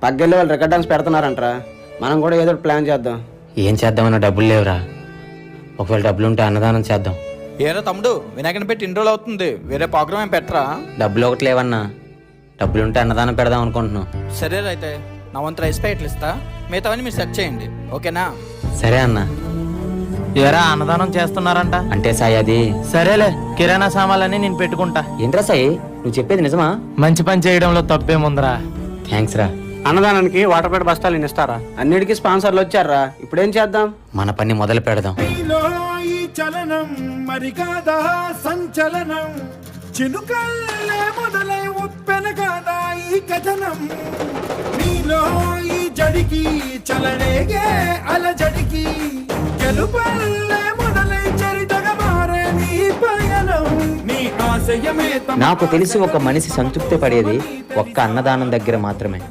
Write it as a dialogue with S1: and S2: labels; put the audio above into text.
S1: పగ్గెళ్ళి వాళ్ళు record dance పెడుతున్నారంటరా. మనం కూడా ఏదో ప్లాన్ చేద్దాం.
S2: ఏం చేద్దామన్నా డబ్బులు లేవురా. ఒకవేళ డబ్బులు ఉంటే అన్నదానం చేద్దాం.
S3: ఏరా తమ్ముడు, వినాయకుని పెట్టి 2 రోజులు అవుతుంది, వేరే ప్రోగ్రామ్ ఏం పెట్టరా?
S2: డబ్బులు ఒకటి లేవన్నా. డబ్బులుంటే అన్నదానం పెడదాం అనుకుంటున్నాం.
S3: సరే అయితే నా వంతు రైస్ ప్యాకెట్లు ఇస్తా, మిగతావన్నీ మీరు సెట్ చేయండి, ఓకేనా?
S2: సరే అన్న.
S4: ఏరా అన్నదానం చేస్తున్నారంట?
S2: అంటే సాయి అది
S4: సరేలే, కిరాణా సామాన్లన్నీ నేను పెట్టుకుంటా.
S2: ఏంట్రా సాయి, నువ్వు చెప్పేది నిజమా?
S4: మంచి పని చేయడంలో తప్పేముందిరా.
S2: థ్యాంక్స్ రా.
S1: అన్నదానానికి వాటర్ ప్యాకెట్ బస్తాలు ఇస్తారా? అన్నిటికీ స్పాన్సర్లు వచ్చారా. ఇప్పుడేం చేద్దాం?
S2: మన పని మొదలు పెడదాం.
S5: చలనం మరి కాదా సంచలనం, చినుకల్లే మొదలై ఉప్పెన కాదా ఈ కథనం. నీలో ఈ జడికి చలనేగే అలజడికి, గెలుపల్లే మొదలై చరితగా మారే నీ పయనం. నీ ఆశయమే
S2: నాకు తెలిసి ఒక మనిషి సంతృప్తి పడేది ఒక్క అన్నదానం దగ్గర మాత్రమే.